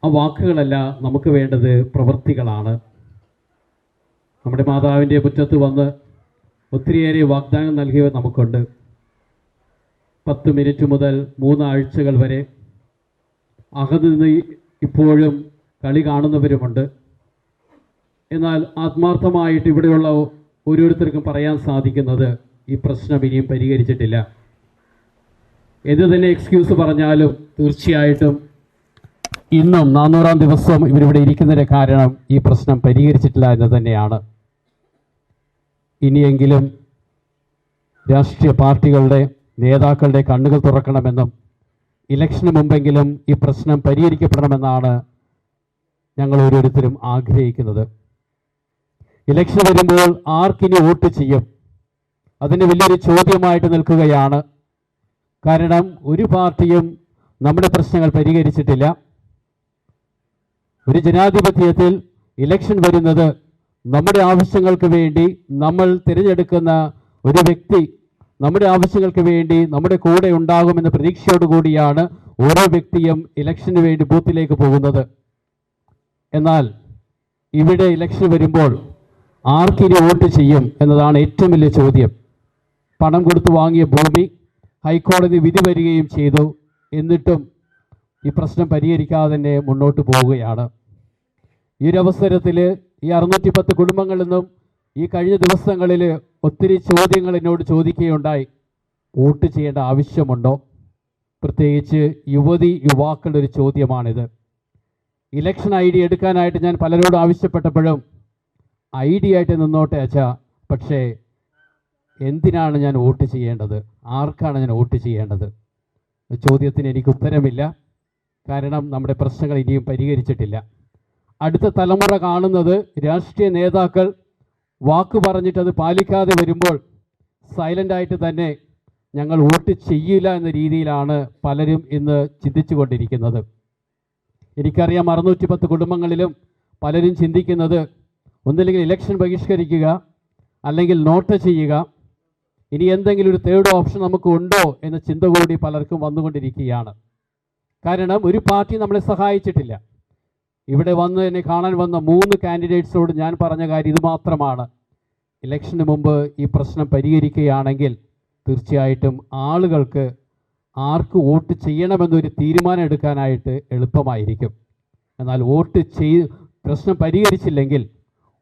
ആ വാക്കുകളല്ല, നമുക്ക് വേണ്ടത് പ്രവൃത്തികളാണ്. നമ്മുടെ മാതാവിൻ്റെ മുറ്റത്ത് വന്ന് ഒത്തിരിയേറെ വാഗ്ദാനം നൽകിയവർ നമുക്കുണ്ട്. 10 മിനിറ്റ് മുതൽ 3 ആഴ്ചകൾ വരെ അകന്ന് ഇപ്പോഴും കളി കാണുന്നവരുമുണ്ട്. എന്നാൽ ആത്മാർത്ഥമായിട്ട് ഇവിടെയുള്ള ഓരോരുത്തർക്കും പറയാൻ സാധിക്കുന്നത് ഈ പ്രശ്നം ഇനിയും പരിഹരിച്ചിട്ടില്ല. എന്ത് തന്നെ എക്സ്ക്യൂസ് പറഞ്ഞാലും തീർച്ചയായിട്ടും ഇന്നും 400-ാം ദിവസം ഇവരിവിടെ ഇരിക്കുന്നതിൻ്റെ കാരണം ഈ പ്രശ്നം പരിഹരിച്ചിട്ടില്ല എന്ന് തന്നെയാണ്. ഇനിയെങ്കിലും രാഷ്ട്രീയ പാർട്ടികളുടെ നേതാക്കളുടെ കണ്ണുകൾ തുറക്കണമെന്നും ഇലക്ഷന് മുമ്പെങ്കിലും ഈ പ്രശ്നം പരിഹരിക്കപ്പെടണമെന്നാണ് ഞങ്ങൾ ഓരോരുത്തരും ആഗ്രഹിക്കുന്നത്. ഇലക്ഷൻ വരുമ്പോൾ ആർക്കിനി വോട്ട് ചെയ്യും? അതിന് വലിയൊരു ചോദ്യമായിട്ട് നിൽക്കുകയാണ്. കാരണം ഒരു പാർട്ടിയും നമ്മുടെ പ്രശ്നങ്ങൾ പരിഹരിച്ചിട്ടില്ല. ഒരു ജനാധിപത്യത്തിൽ ഇലക്ഷൻ വരുന്നത് നമ്മുടെ ആവശ്യങ്ങൾക്ക് വേണ്ടി നമ്മൾ തിരഞ്ഞെടുക്കുന്ന ഒരു വ്യക്തി നമ്മുടെ ആവശ്യങ്ങൾക്ക് വേണ്ടി നമ്മുടെ കൂടെ ഉണ്ടാകുമെന്ന പ്രതീക്ഷയോടുകൂടിയാണ് ഓരോ വ്യക്തിയും ഇലക്ഷന് വേണ്ടി ബൂത്തിലേക്ക് പോകുന്നത്. എന്നാൽ ഇവിടെ ഇലക്ഷൻ വരുമ്പോൾ ആർക്കിനി വോട്ട് ചെയ്യും എന്നതാണ് ഏറ്റവും വലിയ ചോദ്യം. പണം കൊടുത്ത് വാങ്ങിയ ഭൂമി ഹൈക്കോടതി വിധി വരികയും ചെയ്തു. എന്നിട്ടും ഈ പ്രശ്നം പരിഹരിക്കാതെ തന്നെ മുന്നോട്ട് പോവുകയാണ്. ഈ ഒരു അവസരത്തിൽ ഈ 610 കുടുംബങ്ങളിൽ നിന്നും ഈ കഴിഞ്ഞ ദിവസങ്ങളിൽ ഒത്തിരി ചോദ്യങ്ങൾ എന്നോട് ചോദിക്കുകയുണ്ടായി. വോട്ട് ചെയ്യേണ്ട ആവശ്യമുണ്ടോ? പ്രത്യേകിച്ച് യുവാക്കളുടെ ഒരു ചോദ്യമാണിത്. ഇലക്ഷൻ ഐ ഡി എടുക്കാനായിട്ട് ഞാൻ പലരോടും ആവശ്യപ്പെട്ടപ്പോഴും ഐ ഡി ആയിട്ട് നിന്നോട്ടെ അച്ഛാ, പക്ഷേ എന്തിനാണ് ഞാൻ വോട്ട് ചെയ്യേണ്ടത്? ആർക്കാണ് ഞാൻ വോട്ട് ചെയ്യേണ്ടത്? ചോദ്യത്തിന് എനിക്ക് ഉത്തരമില്ല. കാരണം നമ്മുടെ പ്രശ്നങ്ങൾ ഇനിയും പരിഹരിച്ചിട്ടില്ല. അടുത്ത തലമുറ കാണുന്നത് രാഷ്ട്രീയ നേതാക്കൾ വാക്ക് പറഞ്ഞിട്ടത് പാലിക്കാതെ വരുമ്പോൾ സൈലൻ്റായിട്ട് തന്നെ ഞങ്ങൾ വോട്ട് ചെയ്യില്ല എന്ന രീതിയിലാണ് പലരും ഇന്ന് ചിന്തിച്ചു കൊണ്ടിരിക്കുന്നത്. എനിക്കറിയാം 610 കുടുംബങ്ങളിലും പലരും ചിന്തിക്കുന്നത് ഒന്നില്ലെങ്കിൽ ഇലക്ഷൻ ബഹിഷ്കരിക്കുക, അല്ലെങ്കിൽ നോട്ട് ചെയ്യുക, ഇനി എന്തെങ്കിലും ഒരു തേർഡ് ഓപ്ഷൻ നമുക്ക് ഉണ്ടോ എന്ന ചിന്ത കൂടി പലർക്കും വന്നുകൊണ്ടിരിക്കുകയാണ്. കാരണം ഒരു പാർട്ടി നമ്മളെ സഹായിച്ചിട്ടില്ല. ഇവിടെ വന്ന് എന്നെ കാണാൻ വന്ന 3 കാൻഡിഡേറ്റ്സോട് ഞാൻ പറഞ്ഞ കാര്യം ഇത് മാത്രമാണ്. ഇലക്ഷന് മുമ്പ് ഈ പ്രശ്നം പരിഹരിക്കുകയാണെങ്കിൽ തീർച്ചയായിട്ടും ആളുകൾക്ക് ആർക്ക് വോട്ട് ചെയ്യണമെന്നൊരു തീരുമാനം എടുക്കാനായിട്ട് എളുപ്പമായിരിക്കും. എന്നാൽ പ്രശ്നം പരിഹരിച്ചില്ലെങ്കിൽ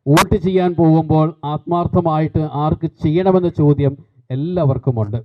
വോട്ട് ചെയ്യാൻ പോകുമ്പോൾ ആത്മാർത്ഥമായിട്ട് ആർക്ക് ചെയ്യണമെന്ന ചോദ്യം എല്ലാവർക്കുമുണ്ട്.